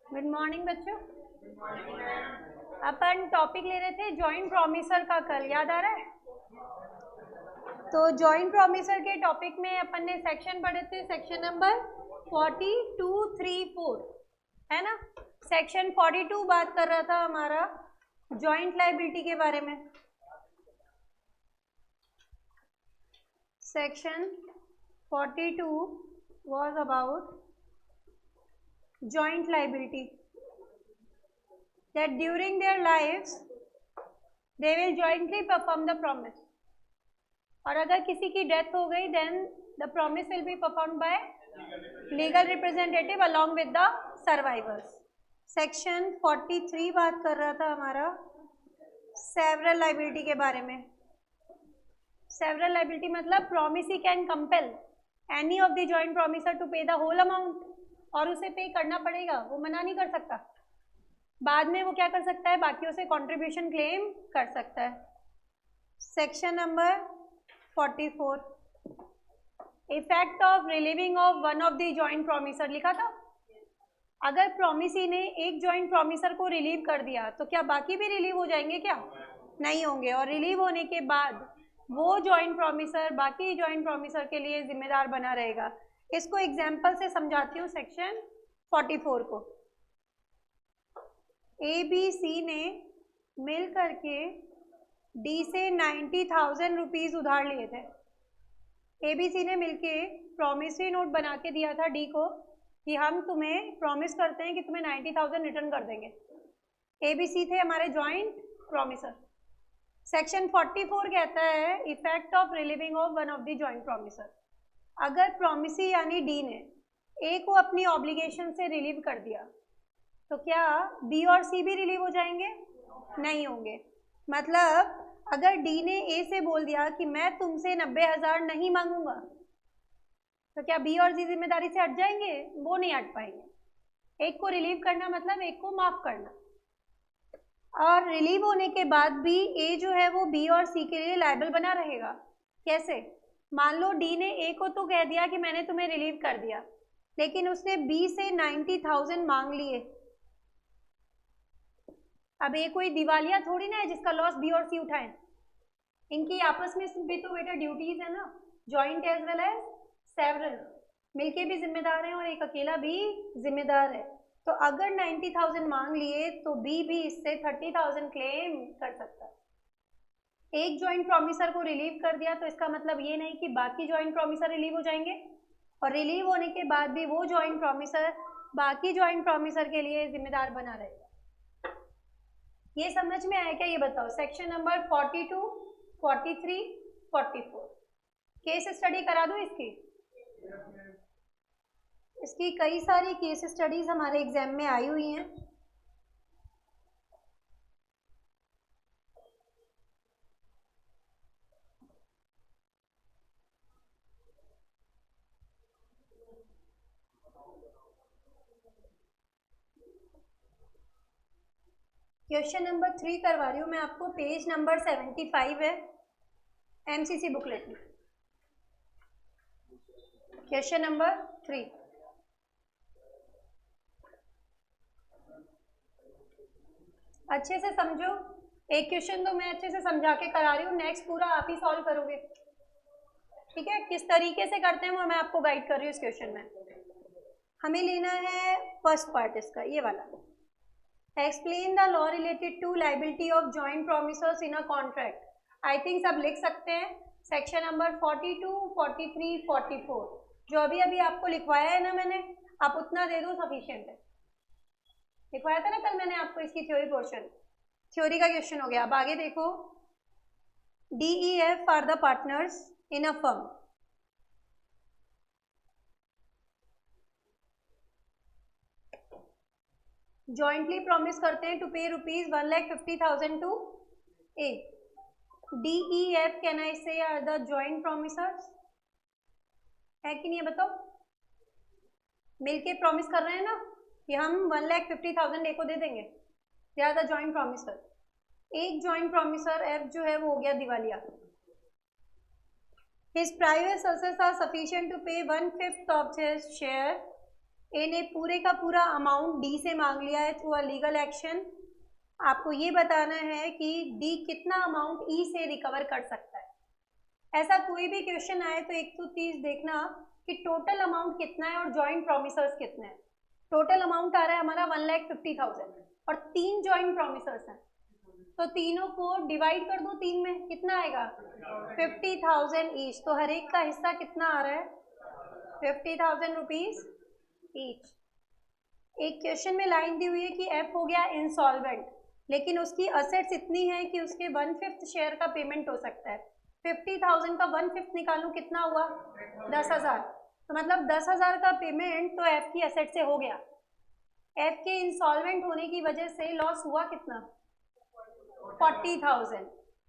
Good morning बच्चों। अपन topic ले रहे थे जॉइंट प्रॉमिसर का, कल याद आ रहा है? तो जॉइंट प्रॉमिसर के टॉपिक में अपन ने सेक्शन पढ़े थे, सेक्शन नंबर 4234 है ना। सेक्शन 42 बात कर रहा था हमारा जॉइंट लायबिलिटी के बारे में। Section 42 was about joint liability, that during their lives they will jointly perform the promise, और अगर किसी की डेथ हो गई then the promise will be performed by legal representative along with the survivors. Section 43 बात कर रहा था हमारा सेवरल लायबिलिटी के बारे में। सेवरल लायबिलिटी मतलब promisee can compel any of the joint promiser to pay the whole amount, और उसे पे करना पड़ेगा, वो मना नहीं कर सकता। बाद में वो क्या कर सकता है, बाकियों से कंट्रीब्यूशन क्लेम कर सकता है। Section number 44 effect of relieving of one of the joint promiser लिखा था। अगर प्रॉमिसी ने एक जॉइंट प्रॉमिसर को रिलीव कर दिया तो क्या बाकी भी रिलीव हो जाएंगे? क्या नहीं होंगे। और रिलीव होने के बाद वो जॉइंट प्रॉमिसर बाकी जॉइंट प्रॉमिसर के लिए जिम्मेदार बना रहेगा। इसको एग्जाम्पल से समझाती हूँ। सेक्शन 44 को ABC ने मिल करके D से 90,000 रुपीज उधार लिए थे। ABC ने मिलके प्रॉमिसरी नोट बना के दिया था D को कि हम तुम्हें प्रॉमिस करते हैं कि तुम्हें 90,000 रिटर्न कर देंगे। ABC थे हमारे जॉइंट प्रॉमिसर। सेक्शन 44 कहता है effect of relieving of one of the joint promiser. अगर प्रॉमिसी यानी डी ने ए को अपनी ऑब्लिगेशन से रिलीव कर दिया तो क्या बी और सी भी रिलीव हो जाएंगे? नहीं होंगे। मतलब अगर डी ने ए से बोल दिया कि मैं तुमसे 90,000 नहीं मांगूंगा तो क्या बी और सी जिम्मेदारी से हट जाएंगे? वो नहीं हट पाएंगे। एक को रिलीव करना मतलब एक को माफ करना। और रिलीव होने के बाद भी ए जो है वो बी और सी के लिए लायबल बना रहेगा। कैसे? मान लो डी ने ए को तो कह दिया कि मैंने तुम्हें रिलीव कर दिया, लेकिन उसने बी से 90,000 मांग लिए। अब ये कोई दिवालिया थोड़ी ना है जिसका लॉस बी और सी उठाएं। इनकी आपस में भी तो बेटा ड्यूटीज है ना, joint as well as several, मिलके भी जिम्मेदार हैं और एक अकेला भी जिम्मेदार है। तो अगर 90,000 मांग लिए तो बी भी इससे 30,000 क्लेम कर सकता है। एक जॉइंट प्रॉमिसर को रिलीव कर दिया तो इसका मतलब ये नहीं कि बाकी जॉइंट प्रॉमिसर रिलीव हो जाएंगे, और रिलीव होने के बाद भी वो जॉइंट प्रॉमिसर बाकी जॉइंट प्रॉमिसर के लिए जिम्मेदार बना रहेगा। ये समझ में आया क्या? ये बताओ। सेक्शन नंबर 42, 43, 44 केस स्टडी करा दूं इसकी कई सारी केस स्टडीज हमारे एग्जाम में आई हुई हैं। क्वेश्चन नंबर 3 करवा रही हूँ मैं आपको, पेज नंबर 75 है एमसीसी बुकलेट में। क्वेश्चन नंबर 3 अच्छे से समझो। एक क्वेश्चन तो मैं अच्छे से समझा के करा रही हूँ, नेक्स्ट पूरा आप ही सॉल्व करोगे, ठीक है? किस तरीके से करते हैं वो मैं आपको गाइड कर रही हूँ इस क्वेश्चन में। हमें लेना है फर्स्ट पार्ट इसका, ये वाला। Explain the law related to liability of joint promisors in a contract. I think सब लिख सकते हैं। सेक्शन नंबर 42, 43, 44 जो अभी अभी आपको लिखवाया है ना मैंने, आप उतना दे दो सफिशिएंट है। लिखवाया था ना कल मैंने आपको इसकी थ्योरी पोर्शन, थ्योरी का क्वेश्चन हो गया। अब आगे देखो, DEF are the partners in a firm. Jointly promise करते हैं to pay rupees 1,50,000 to A. DEF can I say are the joint प्रॉमिसर्स, है कि नहीं है बताओ? मिलके प्रॉमिस कर रहे हैं ना कि हम 1,50,000 ए को दे देंगे, they are the joint promiser. एक जॉइंट प्रॉमिसर एफ जो है वो हो गया दिवालिया। His private assets are sufficient to pay 1/5 of his share. ए ने पूरे का पूरा अमाउंट डी से मांग लिया है थ्रू अ लीगल एक्शन। आपको ये बताना है कि डी कितना अमाउंट ई से रिकवर कर सकता है। ऐसा कोई भी क्वेश्चन आए तो एक तो चीज देखना कि टोटल अमाउंट कितना है और जॉइंट प्रोमिसर्स कितने हैं। टोटल अमाउंट आ रहा है हमारा 1,50,000 और 3 जॉइंट प्रोमिसर्स हैं, तो तीनों को डिवाइड कर दो 3 में, कितना आएगा 50,000 ईच। तो हर एक का हिस्सा कितना आ रहा है 50,000 रुपीज ईच। एक क्वेश्चन में लाइन दी हुई है कि एफ हो गया इंसॉल्वेंट, लेकिन उसकी असेट्स इतनी है कि उसके 1/5 शेयर का पेमेंट हो सकता है। 50,000 का 1/5 निकालूं कितना हुआ 10,000, तो मतलब 10,000 का पेमेंट तो एफ की एसेट से हो गया। एफ के इंसॉल्वेंट होने की वजह से लॉस हुआ कितना 40,000।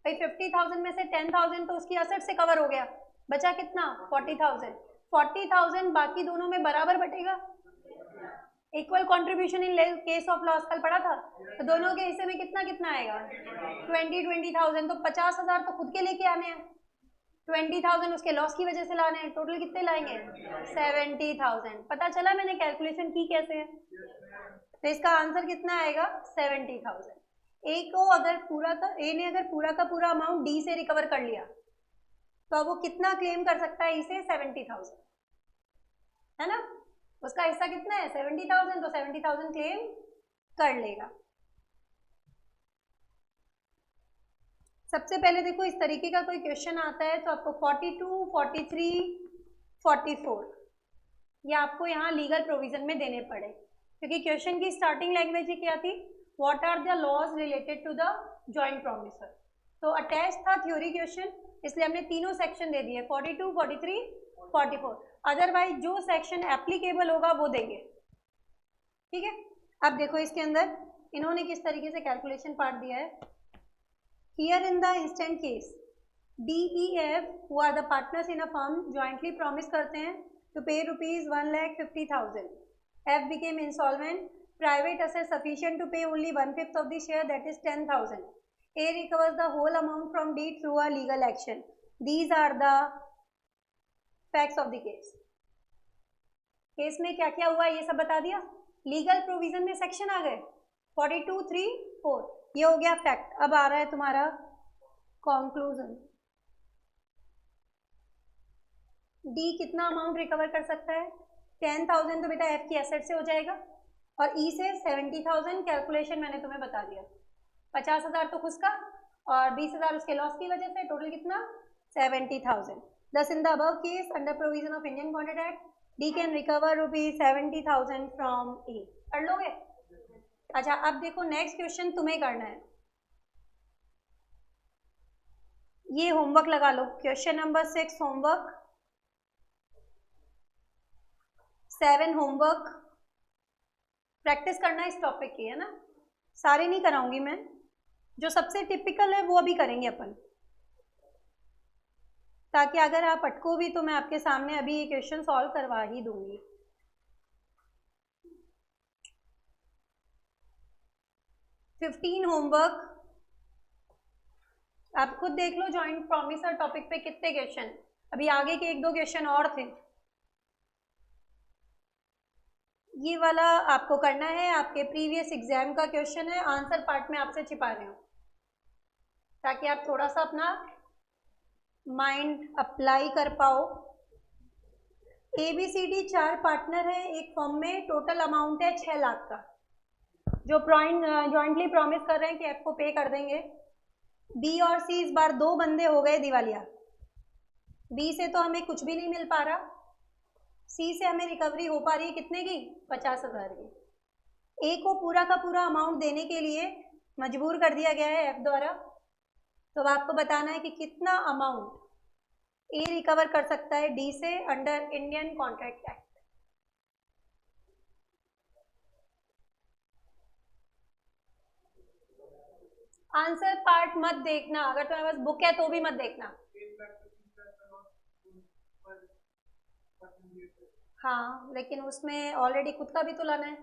भाई 50,000 में से 10,000 तो उसकी एसेट से कवर हो गया, बचा कितना 40,000। 40,000 बाकी दोनों में बराबर बटेगा, equal contribution in case of loss कल पड़ा था, तो दोनों के हिस्से में कितना कितना आएगा 20,000। तो 50,000 तो खुद के लेके आने हैं, 20,000 उसके लॉस की वजह से लाने हैं, टोटल कितने लाएंगे 70,000। पता चला मैंने कैलकुलेशन की कैसे है। तो इसका आंसर कितना आएगा 70,000। ए को अगर पूरा का ए ने अगर पूरा का पूरा अमाउंट डी से रिकवर कर लिया तो अब वो कितना क्लेम कर सकता है इसे 70,000, है ना। उसका हिस्सा कितना है 70,000, तो 70,000 क्लेम कर लेगा। सबसे पहले देखो इस तरीके का कोई क्वेश्चन आता है तो आपको 42, 43, 44 ये आपको यहाँ लीगल प्रोविजन में देने पड़े, क्योंकि क्वेश्चन की स्टार्टिंग लैंग्वेज ही क्या थी what are the laws related to the joint promiser. तो अटैच था थ्योरी क्वेश्चन, इसलिए हमने तीनों सेक्शन दे दिए 42, 43, 44। अदरवाइज जो सेक्शन एप्लीकेबल होगा वो देंगे, ठीक है। अब देखो इसके अंदर इन्होंने किस तरीके से कैलकुलेशन पार्ट दिया है। Here in the instant case DEF who are the partners in a firm jointly promise करते हैं टू पे ₹1,50,000। F became insolvent. Private assets sufficient to pay only 1/5 of the share, that is 10,000. A recovers the whole amount from D through a legal action. These are the facts of the case. Case में क्या क्या हुआ ये सब बता दिया। Legal provision में section आ गए 42, 3, 4, ये हो गया फैक्ट। अब आ रहा है तुम्हारा कंक्लूजन। डी कितना अमाउंट रिकवर कर सकता है 10,000, तो बेटा एफ की एसेट से हो जाएगा, और ई से 70,000। कैलकुलेशन मैंने तुम्हें बता दिया, 50,000 तो खुद का और 20,000 उसके लॉस की वजह से, टोटल कितना 70,000। Thus in the above case under provision of Indian Contract Act, D can recover ₹70,000 from E। कर लोगे? अच्छा अब देखो नेक्स्ट क्वेश्चन तुम्हें करना है, ये होमवर्क लगा लो। Question number 6 homework, 7 homework. Practice करना इस टॉपिक की, है ना। सारे नहीं कराऊंगी मैं, जो सबसे टिपिकल है वो अभी करेंगे अपन, ताकि अगर आप अटको भी तो मैं आपके सामने अभी ये क्वेश्चन सॉल्व करवा ही दूंगी। 15 होमवर्क आप खुद देख लो, जॉइंट प्रॉमिसर टॉपिक पे कितने क्वेश्चन, अभी आगे के 1-2 क्वेश्चन और थे। ये वाला आपको करना है, आपके प्रीवियस एग्जाम का क्वेश्चन है, आंसर पार्ट में आपसे छिपा रहे हो ताकि आप थोड़ा सा अपना माइंड अप्लाई कर पाओ। ABCD 4 पार्टनर है एक फर्म में, टोटल अमाउंट है 6 लाख का, जो जॉइंटली प्रॉमिस कर रहे हैं कि एफ को पे कर देंगे। बी और सी इस बार 2 बंदे हो गए दिवालिया। बी से तो हमें कुछ भी नहीं मिल पा रहा, सी से हमें रिकवरी हो पा रही है कितने की 50,000 की। ए को पूरा का पूरा अमाउंट देने के लिए मजबूर कर दिया गया है एफ द्वारा, तो आपको बताना है कि कितना अमाउंट ए रिकवर कर सकता है डी से under Indian Contract act. Answer part मत देखना, अगर तुम्हारे पास बुक है तो भी मत देखना। हाँ लेकिन उसमें ऑलरेडी खुद का भी तो लाना है,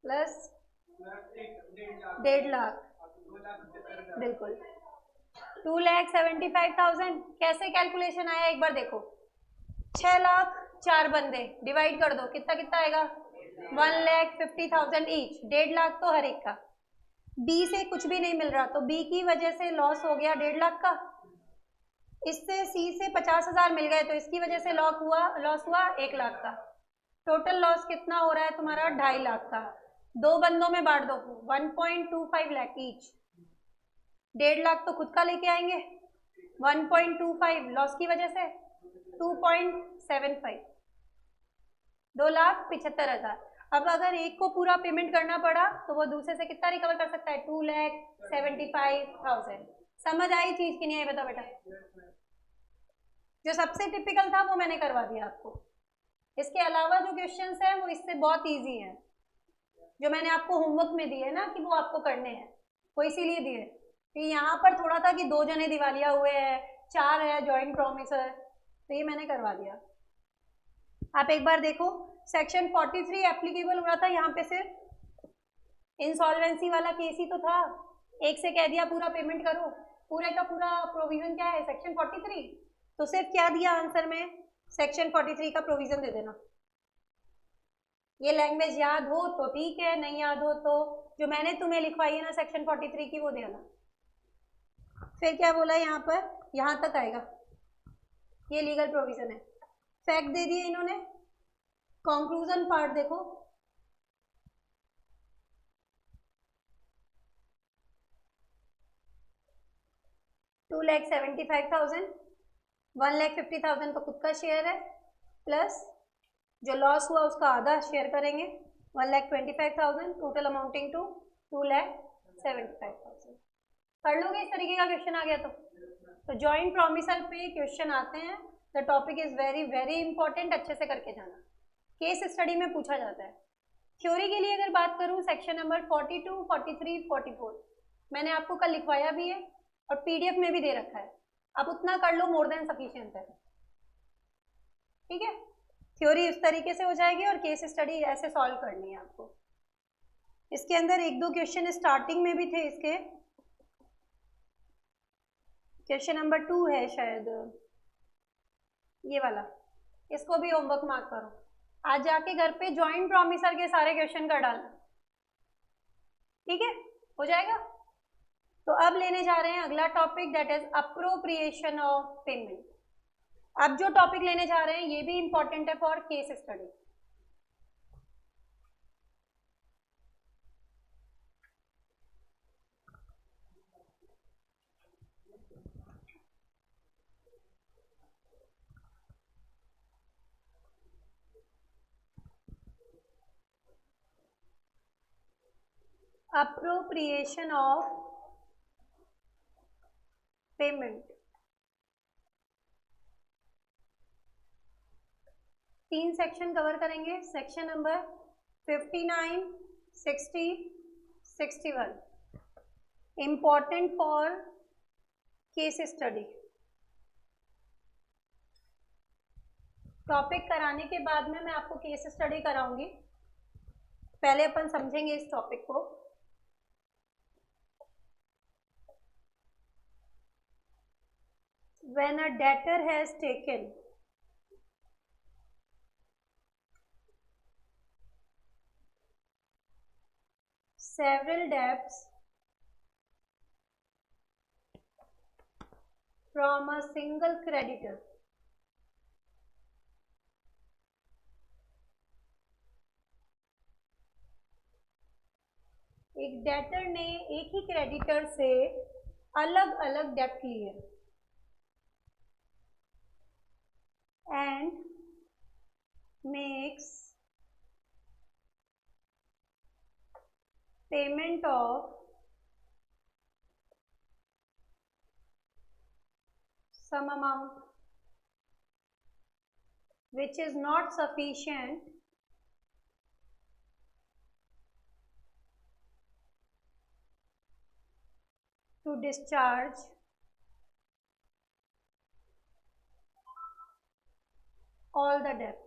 प्लस 1.5 लाख, बिल्कुल। 2,75,000 कैसे कैलकुलेशन आया एक बार देखो। 6 लाख 4 बंदे डिवाइड कर दो, कितना कितना आएगा 1,50,000 ईच, 1.5 लाख तो हर एक का। बी से कुछ भी नहीं मिल रहा तो बी की वजह से लॉस हो गया 1.5 लाख का। इससे सी से 50,000 मिल गए तो इसकी वजह से लॉस हुआ 1 लाख का। टोटल लॉस कितना हो रहा है तुम्हारा 2.5 लाख का। 2 बंदों में बांट दो 1.25 लाख ईच। 1.5 लाख तो खुद का लेके आएंगे, 1.25 लॉस की वजह से 2.75, 2,75,000। अब अगर एक को पूरा पेमेंट करना पड़ा तो वो दूसरे से कितना रिकवर कर सकता है 2,75,000। समझ आई चीज की नहीं आई बता बेटा। जो सबसे टिपिकल था वो मैंने करवा दिया आपको। इसके अलावा जो क्वेश्चंस हैं वो इससे बहुत इजी हैं, जो मैंने आपको होमवर्क में दिए ना कि वो आपको करने हैं, वो इसीलिए दिए कि यहाँ पर थोड़ा था कि 2 जने दिवालिया हुए हैं, 4 है जॉइंट प्रॉमिसर, तो ये मैंने करवा दिया। आप एक बार देखो सेक्शन 43 एप्लीकेबल हो रहा था यहाँ पे, सिर्फ इंसॉल्वेंसी वाला केस ही तो था। एक से कह दिया पूरा पेमेंट करो, पूरे का पूरा प्रोविजन क्या है सेक्शन 43, तो सिर्फ क्या दिया आंसर में सेक्शन 43 का प्रोविजन दे देना। ये लैंग्वेज याद हो तो ठीक है, नहीं याद हो तो जो मैंने तुम्हें लिखवाई है ना सेक्शन 43 की वो देना। फिर क्या बोला यहाँ पर, यहाँ तक आएगा, ये लीगल प्रोविजन है। फैक्ट दे दिए इन्होंने। कंक्लूजन पार्ट देखो, $2,75,000, 1,50,000 का खुद का शेयर है, प्लस जो लॉस हुआ उसका आधा शेयर करेंगे 1,25,000, टोटल अमाउंटिंग टू 2,75,000। कर लोगे इस तरीके का क्वेश्चन आ गया तो जॉइंट प्रॉमिसर पे क्वेश्चन आते हैं। The topic is very very important, अच्छे से करके जाना। केस स्टडी में पूछा जाता है। थ्योरी के लिए अगर बात करूं सेक्शन नंबर 42, 43, 44 मैंने आपको कल लिखवाया भी है और पीडीएफ में भी दे रखा है, आप उतना कर लो मोर देन सफिशिएंट है। ठीक है, थ्योरी उस तरीके से हो जाएगी और केस स्टडी ऐसे सॉल्व करनी है आपको। इसके अंदर 1-2 क्वेश्चन स्टार्टिंग में भी थे इसके। क्वेश्चन नंबर 2 है शायद ये वाला, इसको भी होमवर्क मार्क करो। आज जाके घर पे जॉइंट प्रॉमिसर के सारे क्वेश्चन कर डालना, ठीक है, हो जाएगा। तो अब लेने जा रहे हैं अगला topic, that is appropriation of payment. अब जो टॉपिक लेने जा रहे हैं ये भी इंपॉर्टेंट है for case study. Appropriation of payment. 3 section cover करेंगे, section number 59, 60, 61, important for case study. Topic कराने के बाद में मैं आपको केस स्टडी कराऊंगी, पहले अपन समझेंगे इस टॉपिक को। When a debtor has taken several debts from a single creditor, एक डेटर ने एक ही क्रेडिटर से अलग अलग डेप्ट लिए and makes payment of some amount which is not sufficient to discharge all the debts।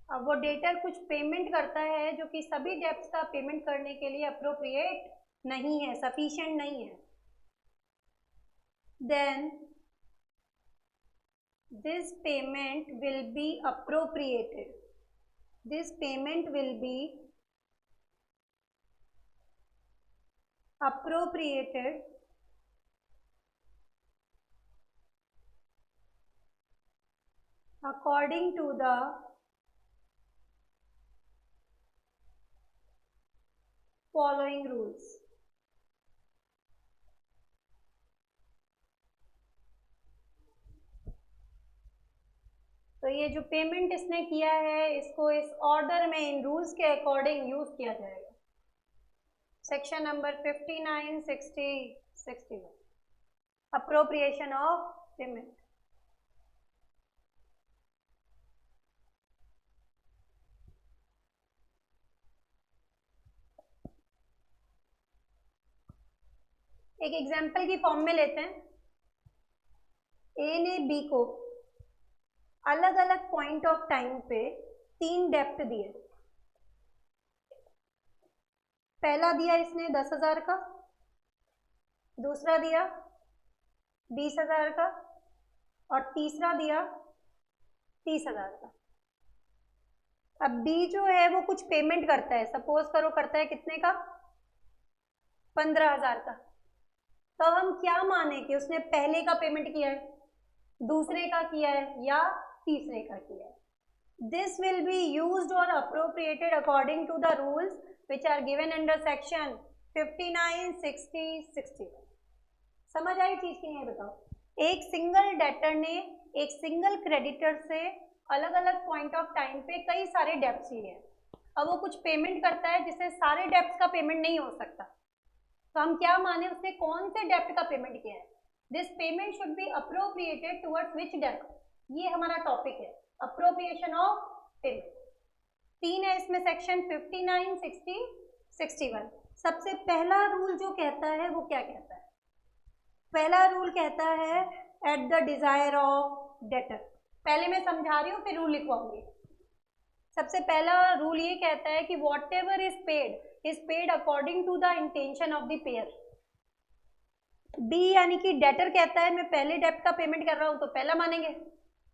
अब वो डेटर कुछ पेमेंट करता है जो कि सभी डेब्ट्स का पेमेंट करने के लिए अप्रोप्रिएट नहीं है, सफिशिएंट नहीं है। then this payment will be appropriated. This payment will be appropriated according to the following rules. तो ये जो पेमेंट इसने किया है इसको इस ऑर्डर में इन रूल्स के अकॉर्डिंग यूज किया जाएगा. Section number 59, 60, 61 appropriation of payment. एक एग्जाम्पल की फॉर्म में लेते हैं. ए ने बी को अलग अलग पॉइंट ऑफ टाइम पे 3 डेप्ट दिए. पहला दिया इसने 10,000 का, दूसरा दिया 20,000 का और तीसरा दिया 30,000 का. अब बी जो है वो कुछ पेमेंट करता है, सपोज करो करता है कितने का, 15,000 का. तो हम क्या माने कि उसने पहले का पेमेंट किया है, दूसरे का किया है या तीसरे का किया है. दिस विल बी यूज्ड और appropriated according to the rules which are given under section 59, 60, 61. समझ आई चीज की नहीं बताओ. एक सिंगल डेटर ने एक सिंगल क्रेडिटर से अलग अलग पॉइंट ऑफ टाइम पे कई सारे डेब्ट्स लिए हैं. अब वो कुछ पेमेंट करता है जिससे सारे डेब्ट्स का पेमेंट नहीं हो सकता. तो हम क्या माने उसने कौन से डेब्ट का पेमेंट किया है. This payment should be appropriated towards which डेब्ट. ये हमारा टॉपिक है, अप्रोप्रिएशन ऑफ पेमेंट. 3 है इसमें सेक्शन 59, 60, 61. सबसे पहला रूल जो कहता है वो क्या कहता है. पहला रूल कहता है eight the desire of debtor. पहले मैं समझा रही हूँ फिर रूल लिखवाऊंगी. सबसे पहला रूल ये कहता है कि whatever is paid according to the intention of the payer. B यानी कि डेटर कहता है मैं पहले डेब्ट का पेमेंट कर रहा हूँ तो पहला मानेंगे,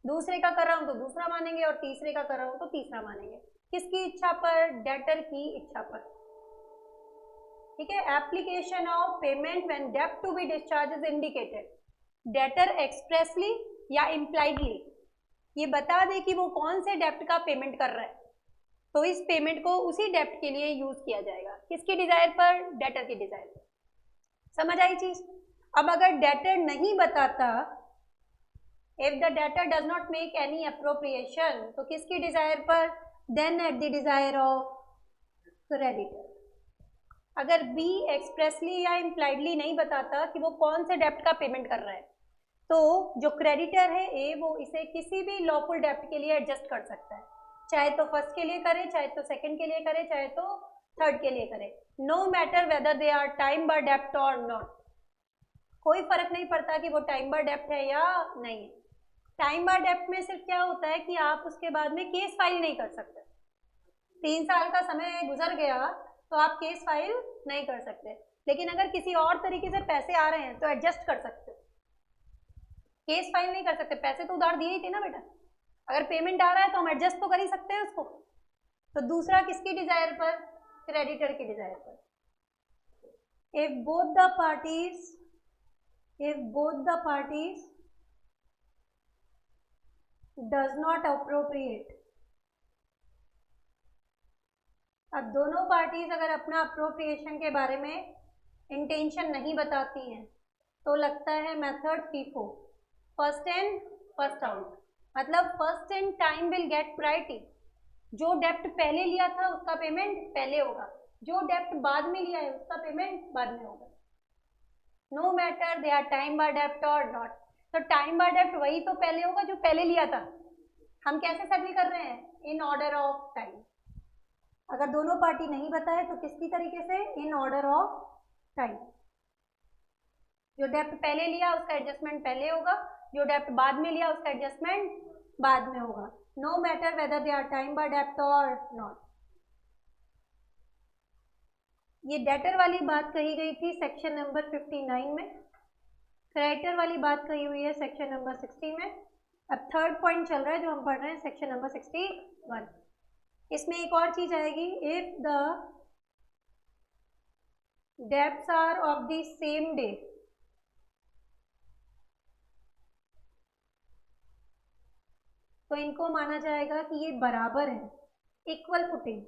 दूसरे का कर रहा हूँ तो दूसरा मानेंगे और तीसरे का कर रहा हूँ तो तीसरा मानेंगे. किसकी इच्छा पर, डेटर की इच्छा पर. ठीक है. एप्लीकेशन ऑफ पेमेंट व्हेन डेब्ट to be discharge is indicated. Debtor expressly या इम्प्लाइडली ये बता दे कि वो कौन से डेब्ट का पेमेंट कर रहा है, तो इस पेमेंट को उसी डेब्ट के लिए यूज किया जाएगा. किसकी डिजायर पर, डेटर की डिजायर पर. समझ आई चीज. अब अगर डेटर नहीं बताता, if the debtor does not make any appropriation, तो किसकी डिजायर पर, then at the desire of creditor. अगर बी एक्सप्रेसली या इम्प्लाइडली नहीं बताता कि वो कौन से डेब्ट का पेमेंट कर रहा है, तो जो क्रेडिटर है ए वो इसे किसी भी लॉफुल डेब्ट के लिए एडजस्ट कर सकता है. चाहे तो फर्स्ट के लिए करे, चाहे तो सेकंड के लिए करे, चाहे तो थर्ड के लिए करे. No matter whether they are time barred डेब्ट और नॉट. कोई फर्क नहीं पड़ता कि वो टाइम बार डेब्ट है या नहीं. टाइम बार डेब्ट में सिर्फ क्या होता है कि आप उसके बाद में केस फाइल नहीं कर सकते. 3 साल का समय गुजर गया तो आप केस फाइल नहीं कर सकते. लेकिन अगर किसी और तरीके से पैसे आ रहे हैं तो एडजस्ट कर सकते. केस फाइल नहीं कर सकते. पैसे तो उधार दिए ही थे ना बेटा. अगर पेमेंट आ रहा है तो हम एडजस्ट तो कर ही सकते हैं उसको. तो दूसरा किसकी डिजायर पर, क्रेडिटर की डिजायर पर. If both the parties does not appropriate. अब दोनों पार्टीज अगर अपना अप्रोप्रिएशन के बारे में इंटेंशन नहीं बताती हैं तो लगता है method FIFO, first in first out. मतलब first in time will get priority. जो डेप्ट पहले लिया था उसका पेमेंट पहले होगा, जो डेप्ट बाद में लिया है उसका पेमेंट बाद में होगा. No matter they are time barred डेप्ट और नॉट. तो टाइम बार डेप्ट वही तो पहले होगा जो पहले लिया था. हम कैसे सेटल कर रहे हैं, इन ऑर्डर ऑफ टाइम. अगर दोनों पार्टी नहीं बताए तो किसकी तरीके से, इन ऑर्डर ऑफ टाइम. जो डेप्ट पहले लिया उसका एडजस्टमेंट पहले होगा, जो डेप्ट बाद में लिया उसका एडजस्टमेंट बाद में होगा. No matter whether they are time barred डेप्ट और नॉट. ये डेटर वाली बात कही गई थी सेक्शन नंबर 59 में. क्रेडिटर वाली बात कही हुई है सेक्शन नंबर 60 में। अब थर्ड पॉइंट चल रहा है जो हम पढ़ रहे हैं सेक्शन नंबर 61। इसमें एक और चीज आएगी, if the debts are of the same day, तो इनको माना जाएगा कि ये बराबर है, equal footing.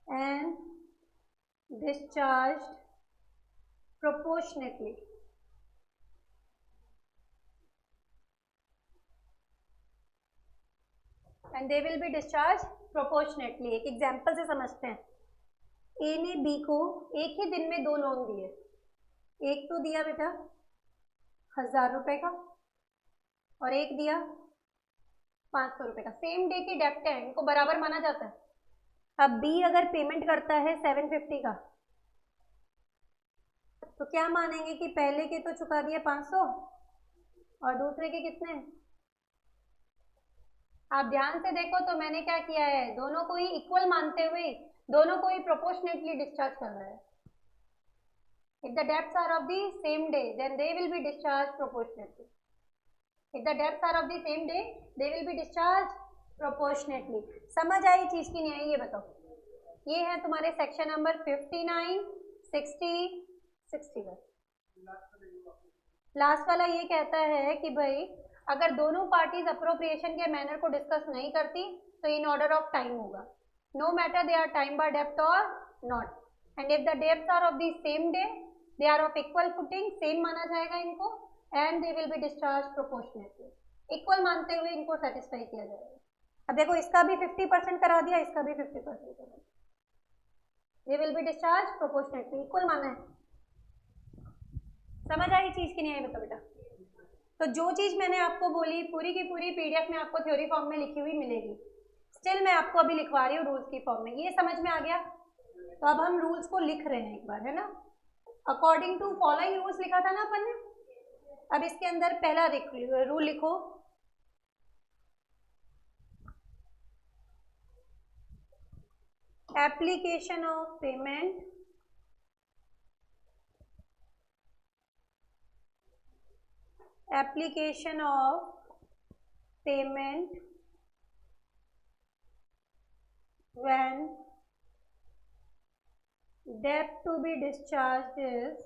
And discharged proportionately, and they will be discharged proportionately। एक एग्जांपल से समझते हैं। ए ने बी को एक ही दिन में 2 लोन दिए। एक तो दिया बेटा 1000 रुपए का और एक दिया 500 रुपए का। सेम डे की डेप्ट है, इनको बराबर माना जाता है। अब बी अगर पेमेंट करता है 750 का, तो क्या मानेंगे कि पहले के तो चुका दिया 500 और दूसरे के कितने। आप ध्यान से देखो तो मैंने क्या किया है, दोनों को ही इक्वल मानते हुए दोनों को ही प्रोपोर्शनेटली डिस्चार्ज कर रहा है। If the debts are of the same day, then they will be discharged proportionately. If the debts are of the same day, they will be discharged proportionately. समझ आई चीज की नहीं आई ये बताओ। ये है तुम्हारे सेक्शन नंबर 59, 60, 61। लास्ट वाला ये कहता है कि भाई अगर दोनों पार्टीज अप्रोप्रिएशन के मैनर को डिस्कस नहीं करती तो इन ऑर्डर ऑफ टाइम होगा, no matter they are time by डेब्ट और not. And if the debts are of the same day, they are of equal footing, same माना जाएगा इनको, and they will be discharge proportionately. Equal मानते हुए इनको satisfy किया जाएगा। अब देखो इसका भी 50% करा दिया, इसका भी 50% करा दिया, दे will be discharge proportionately, equal माना है। समझ आई चीज की नहीं आई बताओ बेटा। तो जो चीज मैंने आपको बोली पूरी की पूरी पीडीएफ में आपको थ्योरी फॉर्म में लिखी हुई मिलेगी। स्टिल मैं आपको अभी लिखवा रही हूँ रूल्स की फॉर्म में। ये समझ में आ गया? तो अब हम रूल्स को लिख रहे हैं एक बार, है ना। अकॉर्डिंग टू फॉलोइंग रूल्स लिखा था ना अपन ने। अब इसके अंदर पहला रूल लिखो, application of payment application of payment when debt to be discharged is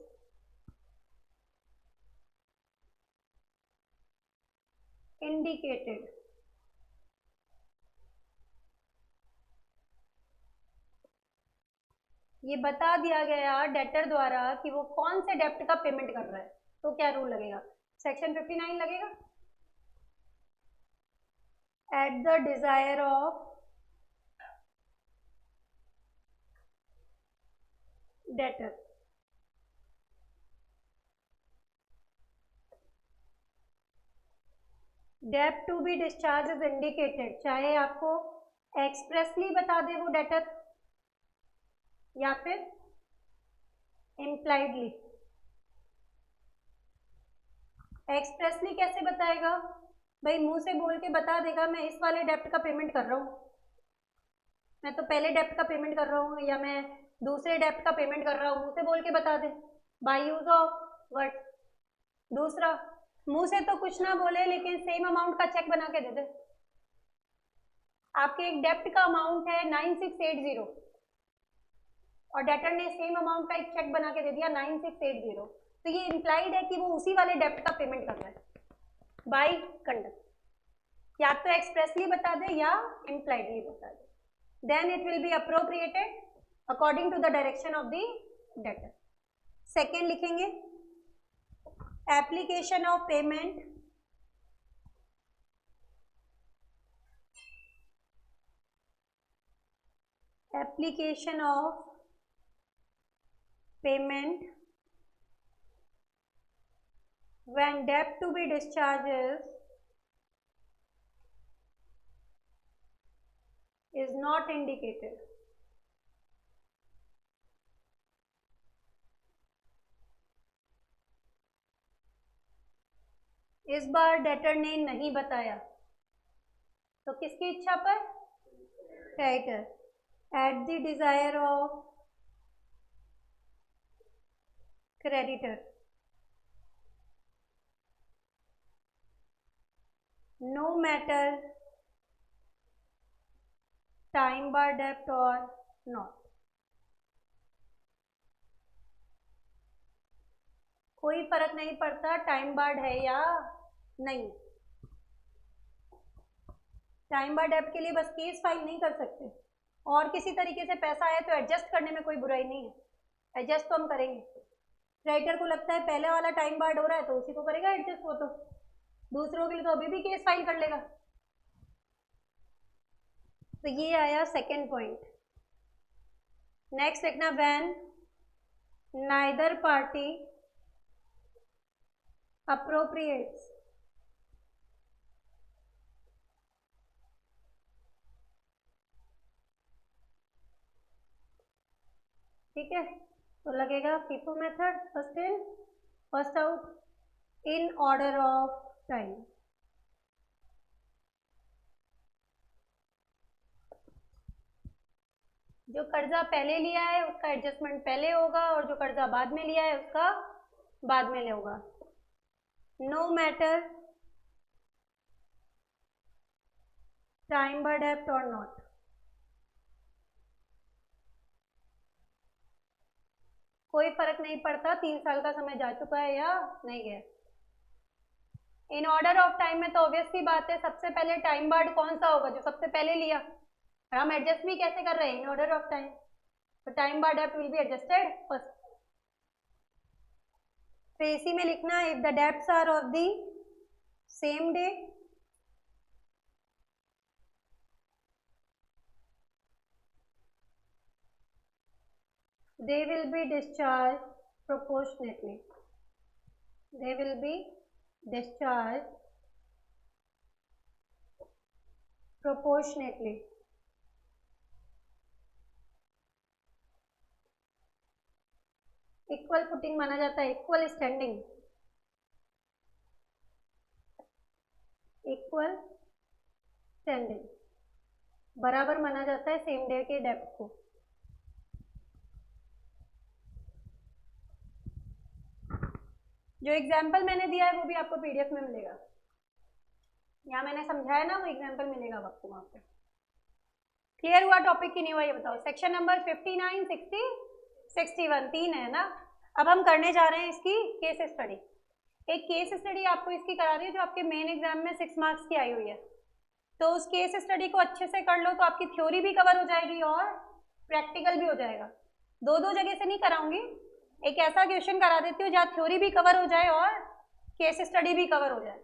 indicated। ये बता दिया गया डेटर द्वारा कि वो कौन से डेप्ट का पेमेंट कर रहा है, तो क्या रूल लगेगा? सेक्शन 59 लगेगा। At the desire of debtor, डेब्ट to be discharge is indicated, चाहे आपको एक्सप्रेसली बता दे वो डेटर या फिर इम्प्लाइडली। एक्सप्रेसली कैसे बताएगा भाई? मुंह से बोल के बता देगा मैं इस वाले डेप्ट का पेमेंट कर रहा हूँ, मैं तो पहले डेप्ट का पेमेंट कर रहा हूँ, या मैं दूसरे डेप्ट का पेमेंट कर रहा हूँ, मुंह से बोल के बता दे बाय यूज ऑफ वर्ड। दूसरा, मुंह से तो कुछ ना बोले लेकिन सेम अमाउंट का चेक बना के दे दे। आपके एक डेप्ट का अमाउंट है 9680 और डेटर ने सेम अमाउंट का एक चेक बना के दे दिया 9680, तो ये इम्प्लाइड है कि वो उसी वाले डेप्ट का पेमेंट कर रहा है बाय कंडक्ट। या तो एक्सप्रेसली बता दे या इम्प्लाइडली बता दे, then it will be appropriated according to the direction of the debtor. Second लिखेंगे application of payment when debt to be discharged is not indicated। इस बार डेटर ने नहीं बताया, तो किसकी इच्छा पर? Creditor. Eight the desire of creditor, no matter time bar debt or not. कोई फर्क नहीं पड़ता टाइम बार्ड है या नहीं। टाइम बार्ड डेब्ट के लिए बस केस फाइल नहीं कर सकते, और किसी तरीके से पैसा आया तो एडजस्ट करने में कोई बुराई नहीं है, एडजस्ट तो हम करेंगे। क्रेडिटर को लगता है पहले वाला टाइम बार्ड हो रहा है तो उसी को करेगा एडजस्ट, वो तो दूसरों के लिए तो अभी भी केस फाइल कर लेगा। तो ये आया सेकेंड पॉइंट। नेक्स्ट लिखना, व्हेन नाइदर पार्टी appropriates ठीक है, तो लगेगा FIFO method, first in first out in order of time. जो कर्जा पहले लिया है उसका एडजस्टमेंट पहले होगा, और जो कर्जा बाद में लिया है उसका बाद में होगा। नो मैटर टाइम बार डेब्ट और नॉट। कोई फर्क नहीं पड़ता 3 साल का समय जा चुका है या नहीं गया। इन ऑर्डर ऑफ टाइम में तो ऑब्वियस सी बात है, सबसे पहले टाइम बार्ड कौन सा होगा, जो सबसे पहले लिया, और हम एडजस्ट भी कैसे कर रहे हैं, इन ऑर्डर ऑफ टाइम, तो टाइम बार्ड डेब्ट विल बी एडजस्टेड फर्स्ट। तो इसी में लिखना, if the debts are of the same day they will be discharged proportionately. They will be discharged proportionately. Equal footing माना जाता है, इक्वल स्टैंडिंग, इक्वल स्टैंडिंग बराबर माना जाता है सेम डे के डेब्ट को। जो एग्जाम्पल मैंने दिया है वो भी आपको पीडीएफ में मिलेगा, यहाँ मैंने समझाया ना वो एग्जाम्पल मिलेगा आपको वहाँ पे। क्लियर हुआ टॉपिक की नहीं हुआ ये बताओ। सेक्शन नंबर 59, 60, 61 तीन है ना। अब हम करने जा रहे हैं इसकी केस स्टडी। एक केस स्टडी आपको इसकी करा रही है जो आपके मेन एग्जाम में 6 मार्क्स की आई हुई है, तो उस केस स्टडी को अच्छे से कर लो तो आपकी थ्योरी भी कवर हो जाएगी और प्रैक्टिकल भी हो जाएगा। दो दो जगह से नहीं कराऊंगी, एक ऐसा क्वेश्चन करा देती हूँ जहाँ थ्योरी भी कवर हो जाए और केस स्टडी भी कवर हो जाए।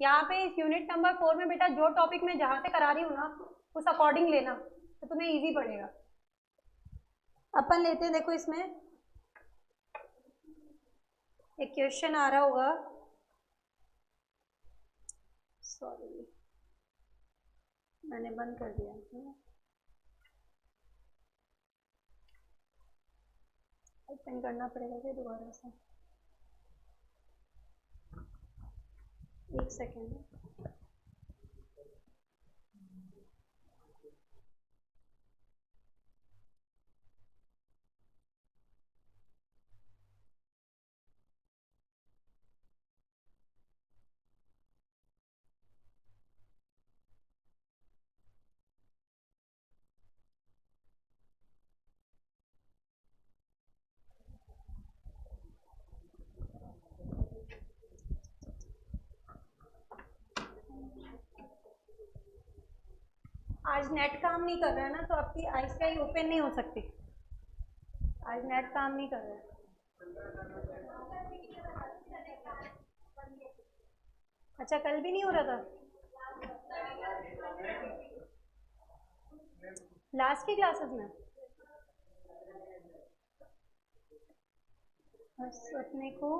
यहाँ पे इस यूनिट नंबर 4 में बेटा जो टॉपिक मैं जहाँ से करा रही हूँ ना उस अकॉर्डिंग लेना, तो तुम्हें इजी पड़ेगा। अपन लेते हैं, देखो इसमें एक क्वेश्चन आ रहा होगा, सॉरी मैंने बंद कर दिया, ओपन करना पड़ेगा क्या दोबारा से, एक सेकेंड। आज नेट काम नहीं कर रहा है ना, तो आपकी आईसीआई ओपन नहीं हो सकती। आज नेट काम नहीं कर रहा है। अच्छा, कल भी नहीं हो रहा था लास्ट की क्लासेस में। बस अपने को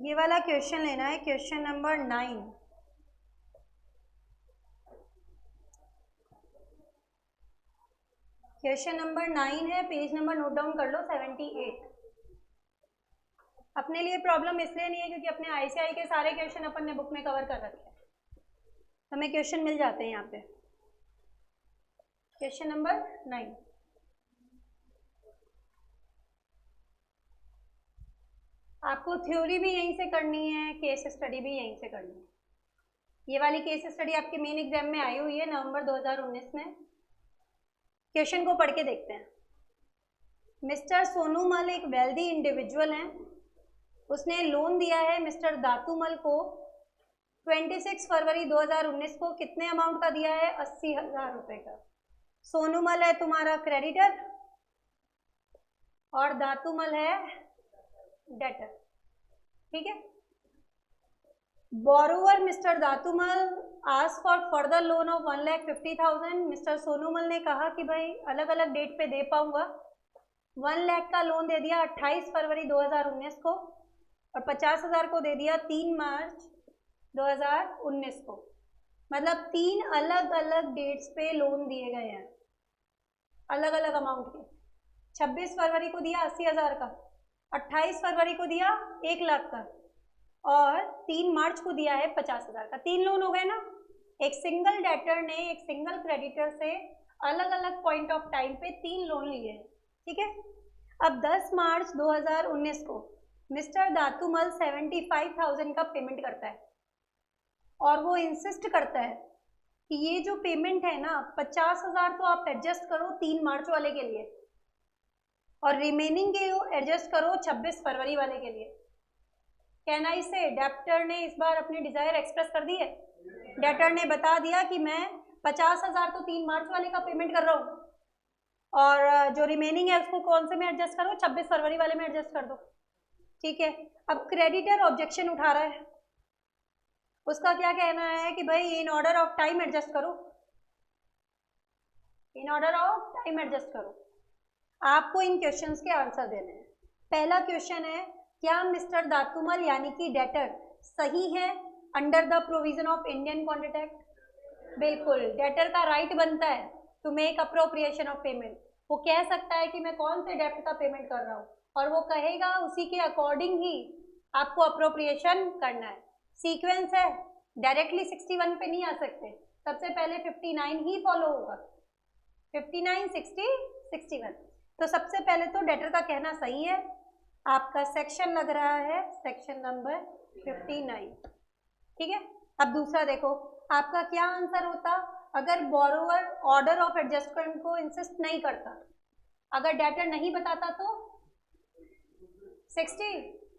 ये वाला क्वेश्चन लेना है, क्वेश्चन नंबर 9। क्वेश्चन नंबर 9 है, पेज नंबर नोट डाउन कर लो 78। अपने लिए प्रॉब्लम इसलिए नहीं है क्योंकि अपने आईसीआई के सारे क्वेश्चन अपन ने बुक में कवर कर रखे हैं, हमें क्वेश्चन मिल जाते हैं यहाँ पे। क्वेश्चन नंबर 9, आपको थ्योरी भी यहीं से करनी है, केस स्टडी भी यहीं से करनी है। ये वाली केस स्टडी आपके मेन एग्जाम में आई हुई है नवंबर 2019 में। क्वेश्चन को पढ़ के देखते हैं। मिस्टर सोनूमल एक वेल्दी इंडिविजुअल हैं। उसने लोन दिया है मिस्टर दातूमल को 26 फरवरी 2019 को। कितने अमाउंट का दिया है? 80,000 रुपए का। सोनूमल है तुम्हारा क्रेडिटर और दातूमल है डेटर, ठीक है। Borrower mister Datumal ask for further loan of 1,50,000। Mister Sonumal ने कहा कि भाई अलग अलग डेट पे दे पाऊंगा। 1 लाख का लोन दे दिया 28 फरवरी 2019 को और 50,000 को दे दिया 3 मार्च 2019 को। मतलब 3 अलग अलग डेट्स पे लोन दिए गए हैं, अलग अलग अमाउंट के। 26 फरवरी को दिया 80,000 का, 28 फरवरी को दिया 1 लाख का और 3 मार्च को दिया है 50,000 का। 3 लोन हो गए ना। एक सिंगल डेटर ने एक सिंगल क्रेडिटर से अलग अलग पॉइंट ऑफ टाइम पे 3 लोन लिए हैं, ठीक है। अब 10 मार्च 2019 को मिस्टर दातूमल 75,000 का पेमेंट करता है और वो इंसिस्ट करता है कि ये जो पेमेंट है ना 50,000 तो आप एडजस्ट करो 3 मार्च वाले के लिए और रिमेनिंग के एडजस्ट करो 26 फरवरी वाले के लिए। कैन आई से डेप्टर ने इस बार अपनी डिजायर एक्सप्रेस कर दी है। डेप्टर ने बता दिया कि मैं 50,000 तो 3 मार्च वाले का पेमेंट कर रहा हूँ और जो रिमेनिंग है उसको कौन से में एडजस्ट करो? 26 फरवरी वाले में एडजस्ट कर दो, ठीक है। अब क्रेडिटर ऑब्जेक्शन उठा रहा है। उसका क्या कहना है कि भाई in order of time adjust करो, in order of time adjust करो। आपको इन क्वेश्चंस के आंसर देने हैं। पहला क्वेश्चन है, क्या मिस्टर दातूमल यानी कि डेटर सही है under the provision of Indian Contract Act? बिल्कुल, डेटर का राइट बनता है to make appropriation of payment. वो कह सकता है कि मैं कौन से डेप्ट का पेमेंट कर रहा हूँ और वो कहेगा उसी के अकॉर्डिंग ही आपको अप्रोप्रिएशन करना है। सीक्वेंस है, डायरेक्टली 61 पे नहीं आ सकते, सबसे पहले 59 ही फॉलो होगा। 59, 60, 61। तो सबसे पहले तो डेटर का कहना सही है। आपका सेक्शन लग रहा है सेक्शन नंबर 59, ठीक है। अब दूसरा देखो, आपका क्या आंसर होता अगर बोरोवर ऑर्डर ऑफ एडजस्टमेंट को इंसिस्ट नहीं करता, अगर डेटर नहीं बताता तो 60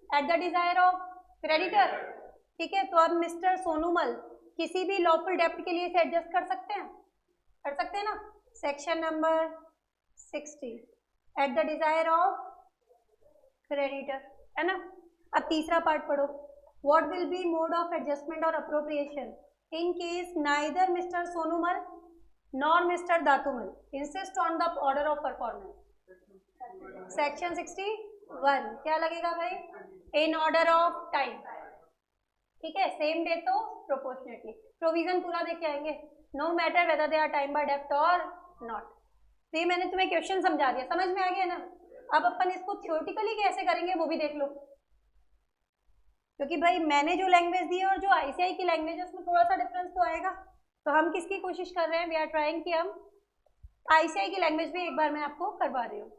at the desire of creditor, ठीक है। तो अब मिस्टर सोनूमल किसी भी लॉफुल डेप्ट के लिए इसे एडजस्ट कर सकते हैं, कर सकते हैं ना। Section number 60 at the desire of creditor, है ना। अब तीसरा पार्ट पढ़ो। What will be mode of adjustment or appropriation in case neither mister Sonumal nor mister Datumal insist on the order of performance? Section 61 क्या लगेगा भाई? इन ऑर्डर ऑफ टाइम, ठीक है। सेम डे तो प्रोपोर्शनेटली। प्रोविजन पूरा देख के आएंगे, no matter whether they are time by डेप्ट और नॉट। तो ये मैंने तुम्हें क्वेश्चन समझा दिया, समझ में आ गया ना। अब अपन इसको थ्योरेटिकली कैसे करेंगे वो भी देख लो, क्योंकि भाई मैंने जो लैंग्वेज दी है और जो आईसीआई की लैंग्वेज है उसमें थोड़ा सा डिफरेंस तो आएगा। तो हम किसकी कोशिश कर रहे हैं? वी आर ट्राइंग कि हम आईसीआई की लैंग्वेज भी एक बार मैं आपको करवा रही हूँ।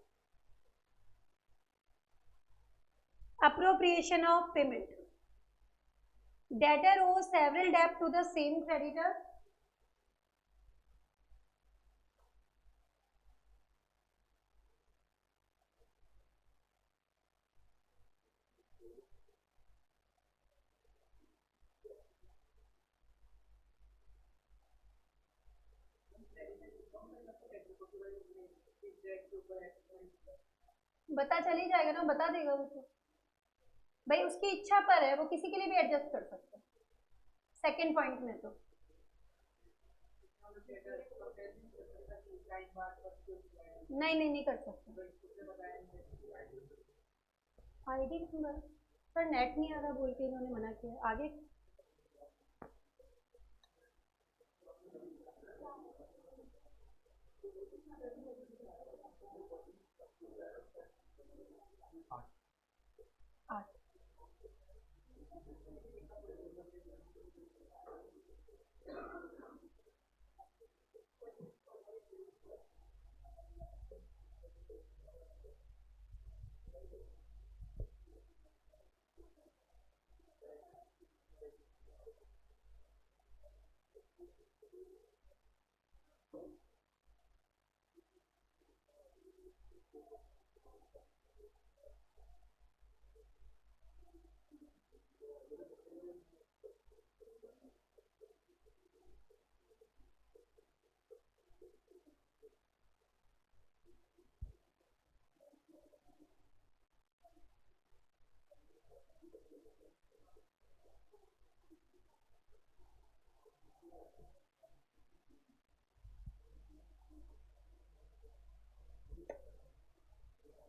Appropriation of payment, debtor owes several debt to the same creditor. बता चल ही जाएगा ना, बता देगा वो तो भाई, उसकी इच्छा पर है, वो किसी के लिए भी एडजस्ट कर सकता है। सेकंड पॉइंट में तो नहीं नहीं नहीं कर सकता। आईडी नंबर सर नेट नहीं आ रहा बोल के इन्होंने मना किया। आगे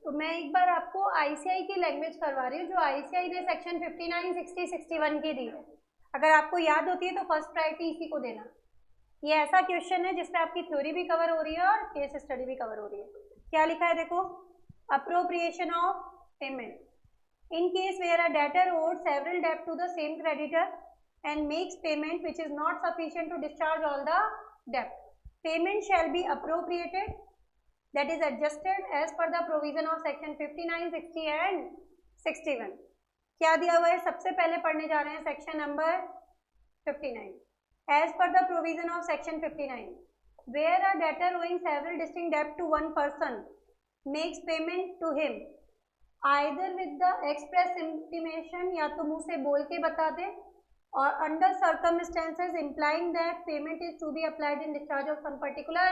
तो मैं एक बार आपको आईसीआई की लैंग्वेज करवा रही हूँ, जो आईसीआई ने सेक्शन 59, 60, 61 की दी है। अगर आपको याद होती है तो फर्स्ट प्रायोरिटी इसी को देना। ये ऐसा क्वेश्चन है जिसमें आपकी थ्योरी भी कवर हो रही है और केस स्टडी भी कवर हो रही है। क्या लिखा है देखो, appropriation of payment in case where a debtor owed several debt to the same creditor and makes payment which is not sufficient to discharge all the debt. Payment shall be appropriated, that is adjusted as per the provision of section 59, 60 and 61. क्या दिया हुआ है, सबसे पहले पढ़ने जा रहे हैं section number 59. As per the provision of section 59, where a debtor owing several distinct debt to one person makes payment to him either with the express intimation, या तो मुंह से बोल के बता दे, और under circumstances implying that payment is to be applied in discharge of some particular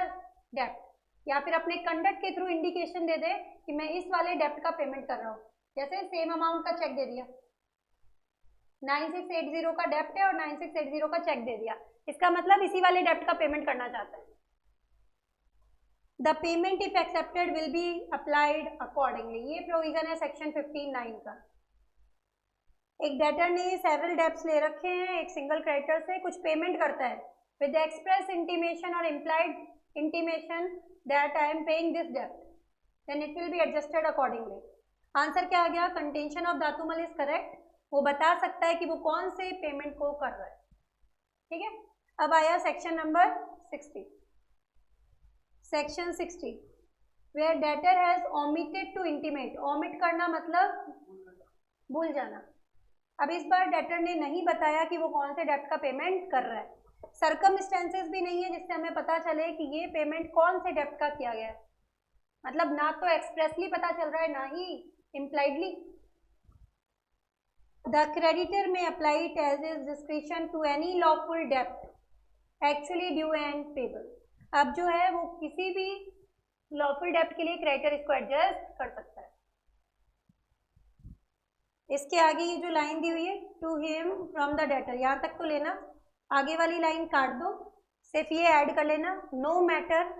debt, या फिर अपने कंडक्ट के थ्रू इंडिकेशन दे दे कि मैं इस वाले डेप्ट का पेमेंट कर रहा हूँ। जैसे सेम अमाउंट का चेक दे दिया, 9680 का डेप्ट है और 9680 का चेक दे दिया, इसका मतलब इसी वाले डेप्ट का पेमेंट करना चाहता है। The payment if accepted will be applied accordingly, ये प्रोविजन है सेक्शन 59 का। एक डेटर ने सेवरल डेब्ट्स ले रखे हैं एक सिंगल क्रेडिटर से, कुछ पेमेंट करता है with express intimation or implied intimation that I am paying this डेब्ट, then it will be adjusted accordingly. Answer क्या आ गया, contention of Dhatumal is correct. वो बता सकता है कि वो कौन से पेमेंट को कर रहा है। ठीक है, अब आया section number 60। Section 60 where debtor has omitted to intimate, omit करना मतलब भूल जाना। अब इस बार डेटर ने नहीं बताया कि वो कौन से डेट का पेमेंट कर रहा है, सर्कमस्टेंसेस भी नहीं है जिससे हमें पता चले कि ये पेमेंट कौन से डेट का किया गया है, मतलब ना तो एक्सप्रेसली पता चल रहा है ना ही impliedly. The creditor may apply as is description to any lawful डेप्ट एक्चुअली ड्यू एंड पेबल। अब जो है वो किसी भी लॉफुल डेप्ट के लिए क्रेडिटर इसको एडजस्ट कर सकता है। इसके आगे ये जो लाइन दी हुई है to him from the debtor, यहाँ तक तो लेना, आगे वाली लाइन काट दो, सिर्फ ये ऐड कर लेना, no matter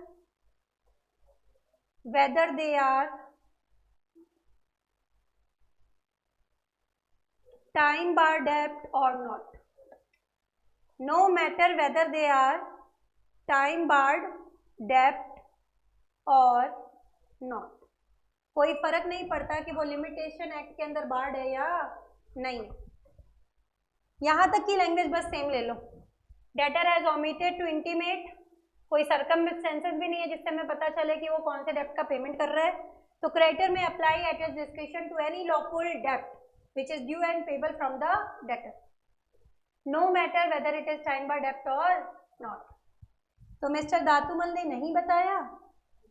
whether they are time barred डेप्ट or not, no matter whether they are time barred dept or not. कोई फर्क नहीं पड़ता कि वो लिमिटेशन एक्ट के अंदर बार्ड है या नहीं। यहां तक की लैंग्वेज बस सेम ले लो। Debtor has omitted to intimate, कोई सर्कमस्टेंसेस भी नहीं है जिससे हमें पता चले कि वो कौन से डेप्ट का पेमेंट कर रहा है, तो creditor may apply at his description to any lawful dept which is due and payable from the debtor, no matter whether it is time by डेप्ट और नॉट। तो मिस्टर दातुमल ने नहीं बताया,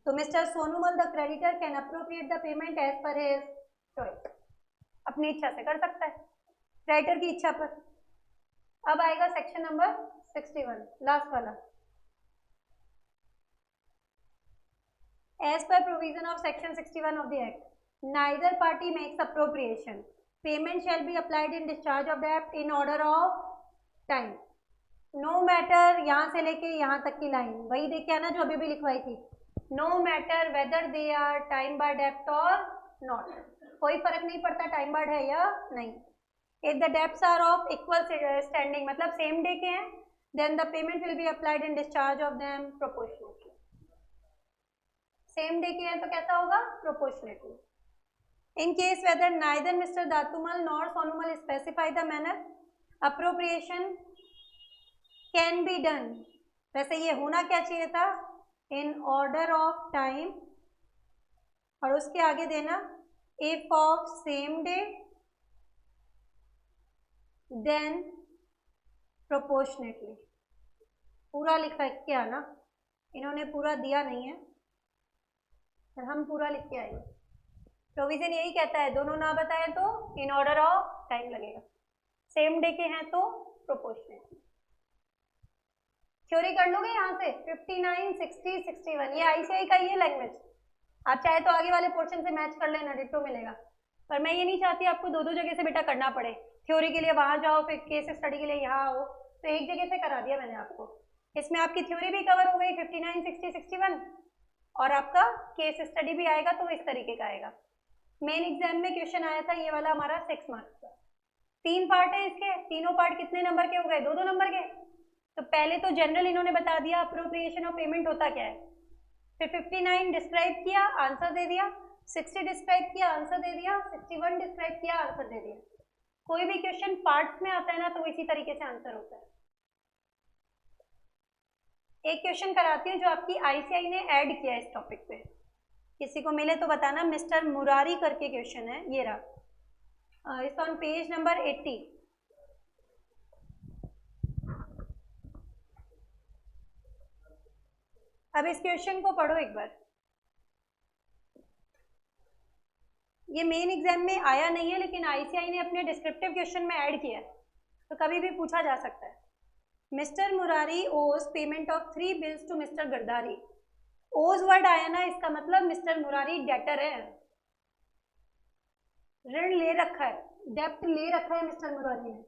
तो mister सोनूमल the creditor can appropriate the payment as per his choice, अपनी इच्छा से कर सकता है, क्रेडिटर की इच्छा पर। अब आएगा सेक्शन नंबर 61, लास्ट वाला। As per provision of section 61 of the act, neither party makes appropriation, payment shall be applied in discharge of डेप्ट in order of time. No matter, यहाँ से लेके यहाँ तक की लाइन वही देखे आना जो अभी भी लिखवाई थी, no matter whether they are time by डेप्ट और नॉट, कोई फर्क नहीं पड़ता टाइम बार्ड है या नहीं। If the debts are of equal standing, मतलब सेम डे के हैं, then the payment will be applied in discharge of them proportionately. Same day के हैं तो कैसा होगा, proportionately. In case whether neither mister Datumal nor Sonumal specify the manner appropriation can be done, वैसे ये होना क्या चाहिए था, इन ऑर्डर ऑफ टाइम, और उसके आगे देना if of same day then proportionately, पूरा लिखा के आना। इन्होंने पूरा दिया नहीं है, और हम पूरा लिख के आएंगे। प्रोविजन यही कहता है, दोनों ना बताए तो इन ऑर्डर ऑफ टाइम लगेगा, सेम डे के हैं तो प्रोपोर्शनल। थ्योरी कर लोगे यहाँ से 59, 60, 61, ये आईसीआई का ही है लैंग्वेज। आप चाहे तो आगे वाले पोर्शन से मैच कर लेना, डिट्टो मिलेगा। पर मैं ये नहीं चाहती आपको दो दो जगह से बेटा करना पड़े, थ्योरी के लिए वहां जाओ फिर केस स्टडी के लिए यहाँ आओ, तो एक जगह से करा दिया मैंने आपको। इसमें आपकी थ्योरी भी कवर हो गई 59, 60, 61, और आपका केस स्टडी भी आएगा तो इस तरीके का आएगा। मेन एग्जाम में क्वेश्चन आया था ये वाला हमारा 6 मार्क्स का। 3 पार्ट है इसके, तीनों पार्ट कितने नंबर के हो गए? 2-2 नंबर के। तो पहले तो जनरल इन्होंने बता दिया अप्रोप्रिएशन ऑफ पेमेंट होता क्या है, फिर 59 डिस्क्राइब किया, आंसर दे दिया, 60 डिस्क्राइब किया, आंसर दे दिया, 61 डिस्क्राइब किया, आंसर दे दिया। कोई भी क्वेश्चन पार्ट्स में आता है ना तो इसी तरीके से आंसर होता है। एक क्वेश्चन कराती हूँ जो आपकी आईसीआई ने ऐड किया है इस टॉपिक पे, किसी को मिले तो बताना। मिस्टर मुरारी करके क्वेश्चन है, ये रहा, इट्स ऑन पेज नंबर 80। अब इस क्वेश्चन को पढ़ो एक बार। ये मेन एग्जाम में आया नहीं है लेकिन आईसीआई ने अपने डिस्क्रिप्टिव क्वेश्चन में ऐड किया है, तो कभी भी पूछा जा सकता है। Mister Murari owes payment of 3 bills to Mister Girdhari. Owes word आया ना, इसका मतलब मिस्टर मुरारी डेटर है, ऋण ले रखा है, डेप्ट ले रखा है मिस्टर मुरारी ने।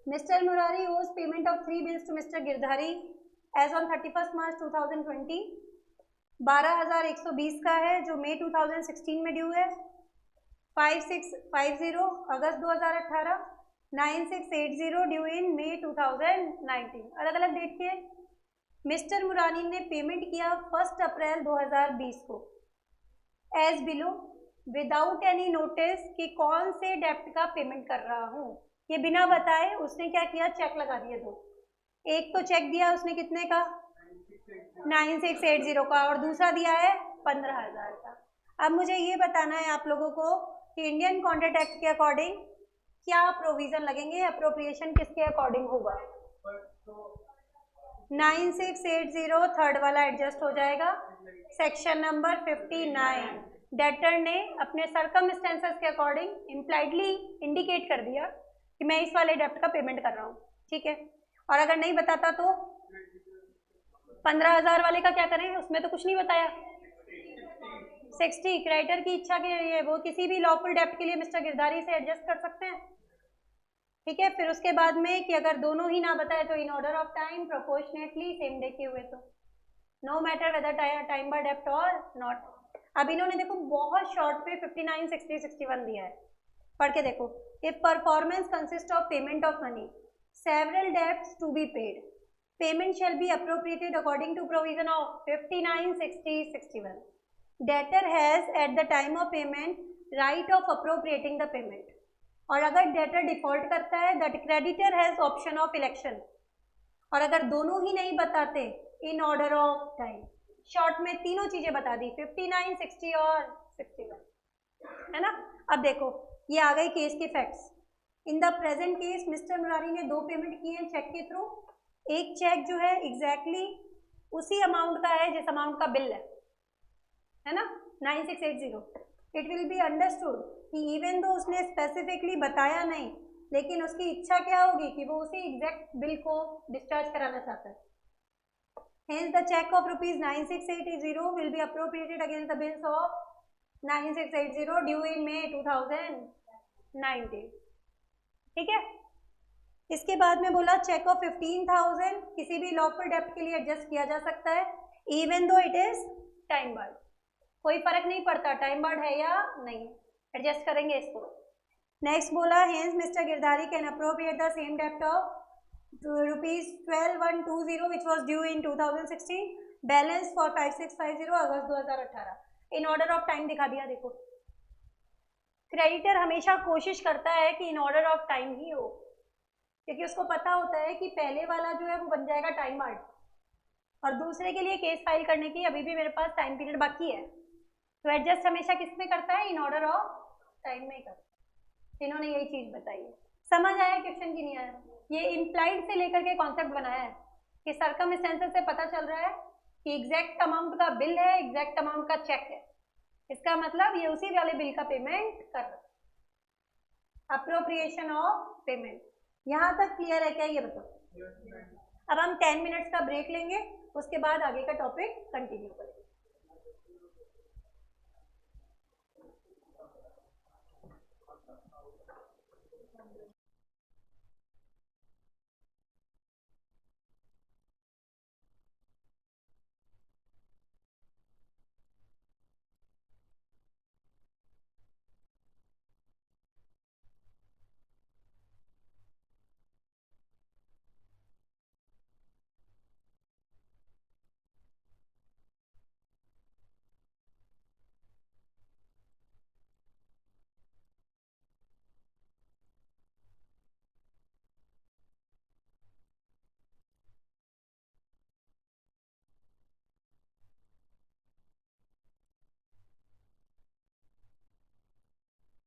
Mister Murari owes payment of 3 bills to Mister Girdhari as on 31 March 2020। 12,120 का है जो मई 2016 में ड्यू है। 5650 अगस्त 2018, 9680 ड्यू इन मई 2019, अलग अलग डेट के। मिस्टर मुरारी ने पेमेंट किया 1 अप्रैल 2020 को as below without any notice कि कौन से डेप्ट का पेमेंट कर रहा हूँ। ये बिना बताए उसने क्या किया, चेक लगा दिए दो। एक तो चेक दिया उसने कितने का, 9680 का, और दूसरा दिया है 15,000 का। अब मुझे ये बताना है आप लोगों को कि इंडियन कॉन्ट्रैक्ट एक्ट के अकॉर्डिंग क्या प्रोविजन लगेंगे, अप्रोप्रिएशन किसके अकॉर्डिंग होगा। 9680 थर्ड वाला एडजस्ट हो जाएगा। सेक्शन नंबर 59, डेटर ने अपने सर्कमस्टेंसेस के अकॉर्डिंग इम्प्लाइडली इंडिकेट कर दिया कि मैं इस वाले डेप्ट का पेमेंट कर रहा हूँ, ठीक है। और अगर नहीं बताता तो 15,000 वाले का क्या करें, उसमें तो कुछ नहीं बताया। 60 क्रेडिटर की इच्छा के लिए वो किसी भी लॉफुल डेप्ट के लिए मिस्टर गिरधारी से एडजस्ट कर सकते हैं, ठीक है। फिर उसके बाद में कि अगर दोनों ही ना बताए तो in order of time proportionately same day के हुए तो no matter whether time by डेप्ट और नॉट। अब इन्होंने देखो बहुत शॉर्ट में 59, 60, 61 दिया है, पढ़ के देखो। A performance consist of payment of money, several debts to be paid, payment shall be appropriated according to provision of 59, 60, 61। Debtor has at the time of payment right of appropriating the payment, और अगर debtor default करता है that creditor has option of election, और अगर दोनों ही नहीं बताते in order of time. Short में तीनों चीजें बता दी, 59, 60 और 61, है ना। अब देखो ये आ गई केस के facts. In the present case mister Murari ने 2 पेमेंट किए हैं चेक के थ्रू। एक चेक जो है एग्जैक्टली उसी अमाउंट का है जिस अमाउंट का बिल है ना, 9680। इट विल बी अंडरस्टूड कि इवन दो उसने स्पेसिफिकली बताया नहीं, लेकिन उसकी इच्छा क्या होगी कि वो उसी एग्जैक्ट बिल को डिस्चार्ज कराना चाहता है। Hence the check of rupees 9680 will be appropriated against the bills of 9680 due in May 2019, ठीक है। इसके बाद में बोला चेक ऑफ 15,000 किसी भी लॉफुल डेप्ट के लिए एडजस्ट किया जा सकता है even though it is time barred, कोई फर्क नहीं पड़ता टाइम बार्ड है या नहीं, एडजस्ट करेंगे इसको। नेक्स्ट बोला hence Mister Girdhari can appropriate the same डेप्ट of ₹12,120 which was due in 2016, balance for 5650 August 2018। In order of time दिखा दिया। देखो क्रेडिटर हमेशा कोशिश करता है कि इन ऑर्डर ऑफ टाइम ही हो, क्योंकि उसको पता होता है कि पहले वाला जो है वो बन जाएगा टाइम बार्ड, और दूसरे के लिए केस फाइल करने की अभी भी मेरे पास टाइम पीरियड बाकी है, तो एडजस्ट हमेशा किस में करता है, इन ऑर्डर ऑफ टाइम में करता है। इन्होंने यही चीज बताई है। समझ आया क्वेश्चन की नहीं आया, ये इम्प्लाइड से लेकर के कॉन्सेप्ट बनाया है कि सर्कमस्टेंसेस से पता चल रहा है कि एग्जैक्ट अमाउंट का बिल है, एग्जैक्ट अमाउंट का चेक है, इसका मतलब ये उसी वाले बिल का पेमेंट कर रहा है। अप्रोप्रिएशन ऑफ पेमेंट, यहाँ तक क्लियर है क्या ये बताओ। अब हम 10 मिनट्स का ब्रेक लेंगे, उसके बाद आगे का टॉपिक कंटिन्यू करेंगे।